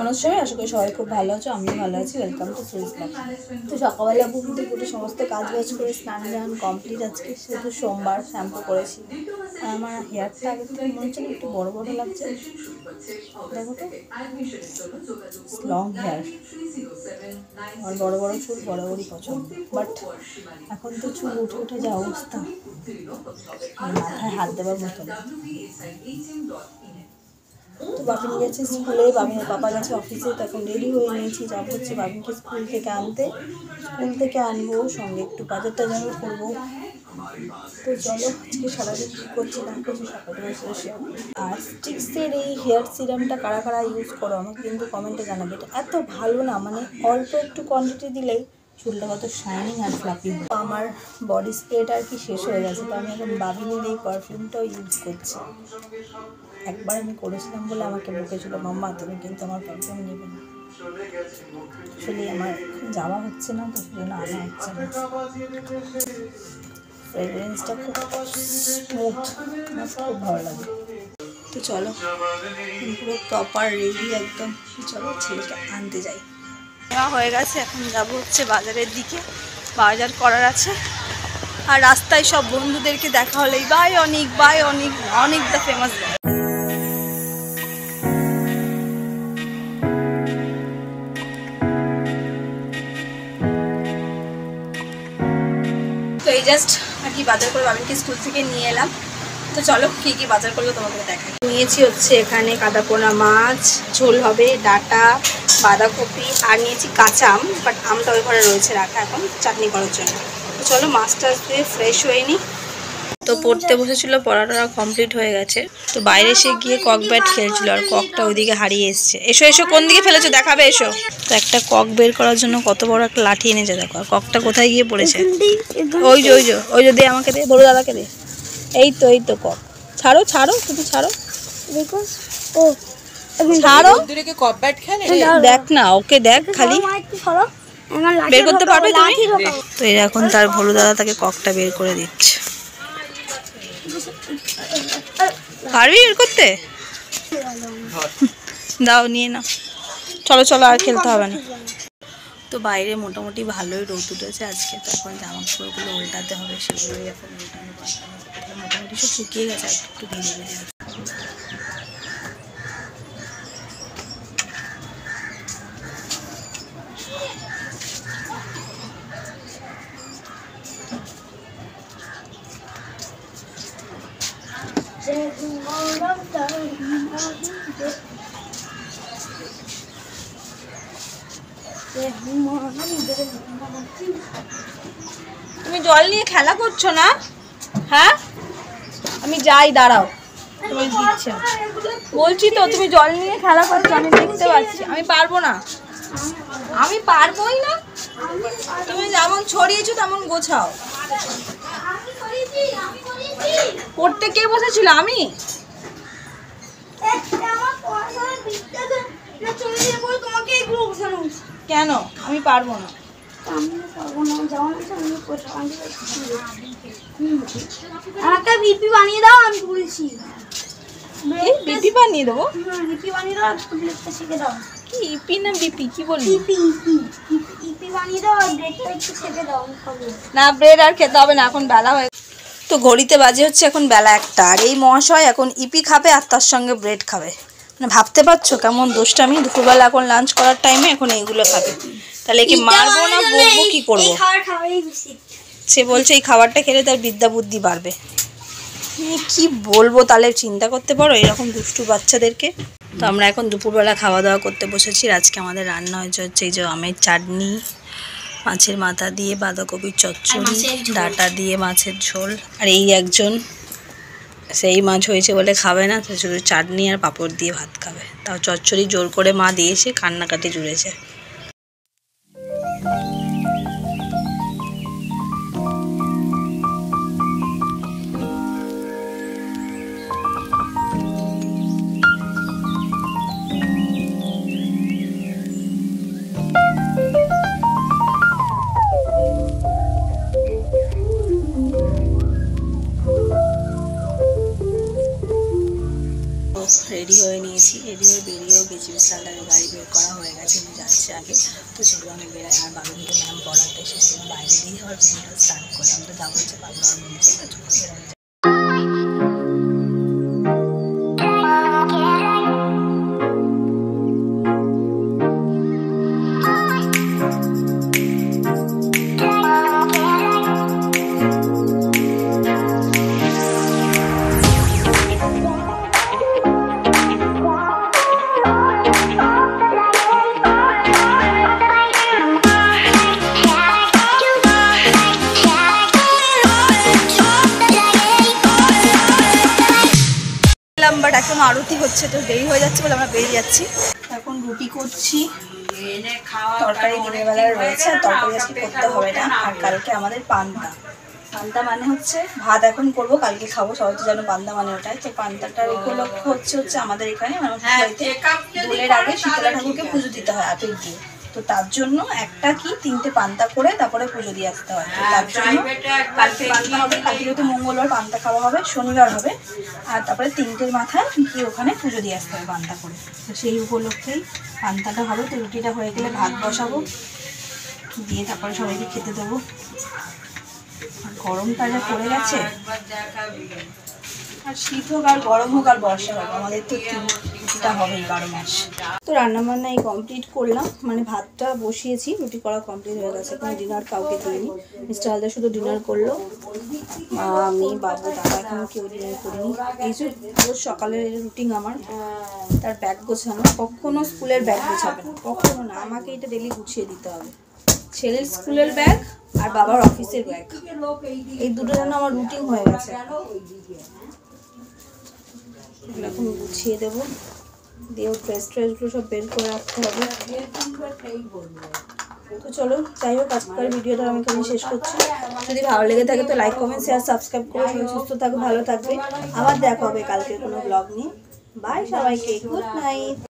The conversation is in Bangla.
কেমন আছো সবাই? আশা করি সবাই খুব ভালো আছো, আমিও ভালো আছি। Welcome to Swiss blog. তো সকালবেলা ঘুম থেকে উঠে সমস্ত কাজ বাজ করে স্নান টান কমপ্লিট। আজকে শুধু সোমবার, শ্যাম্পু করেছি। আর আমার হেয়ারটা আগে থেকে মনে হচ্ছে একটু বড় বড় লাগছে, দেখো তো, লং হেয়ার। আমার বড় বড় চুল বরাবরই পছন্দ, বাট এখন তো চুল উঠে উঠে যা অবস্থা, মাথায় হাত দেওয়ার মতো না। তো বাপিন গেছে স্কুলে, বাবিনের পাপা গেছে অফিসে। তখন রেডি হয়ে নিয়েছি, যাব হচ্ছে বাবিনকে স্কুল থেকে আনতে। স্কুল থেকে আনবো, সঙ্গে একটু বাজার টাজারও করবো। তো চলো আজকে সারাদিন কী করছি না করছি সকালটা শেয়ার। আর স্টিক্সের এই হেয়ার সিরামটা কারা কারা ইউজ করো আমাকে কিন্তু কমেন্টে জানাবে। এটা এত ভালো না, মানে অল্প একটু কোয়ান্টিটি দিলেই চুলটা কত শাইনিং আর ফ্লাফি। আমার বডি স্প্রেটা আর কি শেষ হয়ে গেছে, তো আমি এখন বাবিনের এই পারফিউমটাও ইউজ করছি। একবার আমি করেছিলাম বলে আমাকে বকেছিল, মাম্মা তুমি কিন্তু আমার পারফিউম নেবে না। আসলে আমার যাওয়া হচ্ছে না, তো সেজন্য আনা হচ্ছে না। ফ্রেগরেন্সটা খুব স্মুথ, আমার খুব ভালো লাগে। তো চলো পুরো প্রপার রেডি একদম, চলো ছেলেকে আনতে যাই। হয়ে গেছে, এখন যাবো হচ্ছে বাজারের দিকে, বাজার করার আছে। আর রাস্তায় সব বন্ধুদেরকে দেখা হলেই bye Anik, bye Anik, Anik the famous. তো এই জাস্ট আর কি বাজার করে বাবিনকে স্কুল থেকে নিয়ে এলাম। তো চলো কী কী বাজার করলো তোমাকে দেখাই। নিয়েছি হচ্ছে এখানে কাদাপোনা মাছ, ঝোল হবে, ডাঁটা, বাঁধাকপি, আর নিয়েছি কাঁচা আম, বাট আমটা ওই ঘরে রয়েছে রাখা এখন চাটনি করার জন্য। তো চলো মাছটা দিয়ে ফ্রেশ হয়ে নিই। তো পড়তে বসেছিল, পড়াটা কমপ্লিট হয়ে গেছে। তো বাইরে সে গিয়ে কক ব্যাট খেলছিল, আর ককটা ওইদিকে হারিয়ে এসছে। এসো এসো, কোন দিকে ফেলেছো দেখাবে, এসো। তো একটা কক বের করার জন্য কত বড় একটা লাঠি এনেছে, দেখো। আর ককটা কোথায় গিয়ে পড়েছে, ওই যে ওই যে ওই যে, দে আমাকে দে, বড় দাদাকে দে। এই তো কক, ছাড়ো ছাড়ো, তুমি ছাড়ো, দেখো ও ছাড়ো, দেখ না ওকে, দেখ খালি বের করতে পারবে তুমি। তো এখন তার ভোলু দাদা তাকে ককটা বের করে দিচ্ছে। পারবি বের করতে? দাও, নিয়ে নাও, চলো চলো, আর খেলতে হবে না। তো বাইরে মোটামুটি ভালোই রোদ উঠেছে আজকে, তখন জামা কাপড়গুলো উল্টাতে হবে, সেগুলোই এখন উল্টানো পাল্টানো। মোটামুটি সব শুকিয়ে গেছে, একটু ভিজে ভিজে আছে। তুমি জল নিয়ে খেলা করছো না? হ্যাঁ, আমি যাই, দাঁড়াও, তুমি দিচ্ছে বলছি তো, তুমি জল নিয়ে খেলা করছো, আমি দেখতে পাচ্ছি। আমি পারবো না, আমি পারবোই না। তুমি যেমন ছড়িয়েছো তেমন গোছাও। পড়তে কে বসেছিল? আমি? কেন? আমি পারবো না। আমাকে বিপি বানিয়ে দাও, আমি বলছি। বিপি বানিয়ে দেবো? বিপি বানিয়ে দাও, শিখে দাও। কি ইপি না বিপি, কি বললি? ইপি বানিয়ে দাও, আর ব্রেডটা একটু খেতে দাও, আমি খাবো না। ব্রেড আর খেতে হবে না, এখন বেলা হয়ে। তো ঘড়িতে বাজে হচ্ছে এখন বেলা 1টা, আর এই মহাশয় এখন ইপি খাবে আর তার সঙ্গে ব্রেড খাবে। মানে ভাবতে পারছো কেমন দুষ্টামি? দুপুরবেলা এখন লাঞ্চ করার টাইমে এখন এইগুলো খাবে। তাহলে কি মারবো না বলবো, কি করবো? সে বলছে এই খাবারটা খেলে তার বিদ্যা বুদ্ধি বাড়বে। কি বলবো তাহলে, চিন্তা করতে পারো এরকম দুষ্টু বাচ্চাদেরকে। তো আমরা এখন দুপুরবেলা খাওয়া দাওয়া করতে বসেছি। আজকে আমাদের রান্না হয়েছে হচ্ছে এই যে আমের চাটনি, মাছের মাথা দিয়ে বাঁধাকপির চচ্চড়ি, ডাঁটা দিয়ে মাছের ঝোল। আর এই একজন, সেই মাছ হয়েছে বলে খাবে না, তো শুধু চাটনি আর পাঁপড় দিয়ে ভাত খাবে। তাও চচ্চড়ি জোর করে মা দিয়েছে, কান্নাকাটি জুড়েছে। রেডি হয়ে নিয়েছি, রেডি হয়ে বেরিয়েও গেছি। দিয়েছি, বিশালদারের গাড়ি বের করা হয়ে গেছে, যাচ্ছে আগে। তো চলো আমি বেরোই, আর বাবুকে ম্যাম পড়াতে এসেছি, বাইরে দিয়ে আবার ভিডিওটা স্টার্ট করে আমি তো যাবো হচ্ছে বাবুর মধ্যে, তো চলো বেরোনো যায়। বাট এখন আরতি হচ্ছে, তো দেরি হয়ে যাচ্ছে বলে আমরা বেরিয়ে যাচ্ছি। এখন রুটি করছি, তরকারি দিনের বেলায় রয়েছে, আর তরকারি আজকে করতে হবে না। আর কালকে আমাদের পান্তা, পান্তা মানে হচ্ছে ভাত এখন করবো, কালকে খাবো, সবাই তো জানো পান্তা মানে ওটাই। তো পান্তাটার উপলক্ষ হচ্ছে আমাদের এখানে দোলের আগে শীতলা ঠাকুরকে পুজো দিতে হয় আপেল দিয়ে। তো তার জন্য একটা কি 3টে পান্তা করে তারপরে পুজো দিয়ে আসতে হয়। তো তার জন্য কালকে পান্তা হবে, কালকে যেহেতু মঙ্গলবার পান্তা খাওয়া হবে, শনিবার হবে, আর তারপরে 3টের মাথায় কি ওখানে পুজো দিয়ে আসতে হবে পান্তা করে। তো সেই উপলক্ষেই পান্তাটা হবে। তো রুটিটা হয়ে গেলে ভাত বসাবো, দিয়ে তারপরে সবাইকে খেতে দেবো। আর গরমটা যা পড়ে গেছে, আর শীত হোক আর গরম হোক আর বর্ষা হোক, আমাদের তো রুটিটা হবেই 12 মাস। তো রান্নাবান্না এই কমপ্লিট করলাম, মানে ভাতটা বসিয়েছি, রুটি করা কমপ্লিট হয়ে গেছে। এখন ডিনার কাউকে দিইনি, মিস্টার হালদার শুধু ডিনার করলো, আমি বাবু দাদা এখনো কেউ ডিনার করিনি। এই যে রোজ সকালের রুটিন আমার, তার ব্যাগ গোছানো, কখনো স্কুলের ব্যাগ গোছাবে না, কখনো না, আমাকে এটা ডেলি গুছিয়ে দিতে হবে। ছেলের স্কুলের ব্যাগ আর বাবার অফিসের ব্যাগ, এই দুটো যেন আমার রুটিন হয়ে গেছে। এখন গুছিয়ে দেবো, দিয়ে ট্রেসগুলো সব বের করে রাখতে হবে। তো চলো, যাই হোক আজকের ভিডিওটা আমি এখানে শেষ করছি। যদি ভালো লেগে থাকে তো লাইক কমেন্ট শেয়ার সাবস্ক্রাইব করে সবাই সুস্থ থাকবে, ভালো থাকবে। আবার দেখা হবে কালকের কোনো ব্লগ নিয়ে। বাই সবাইকে, গুড নাইট।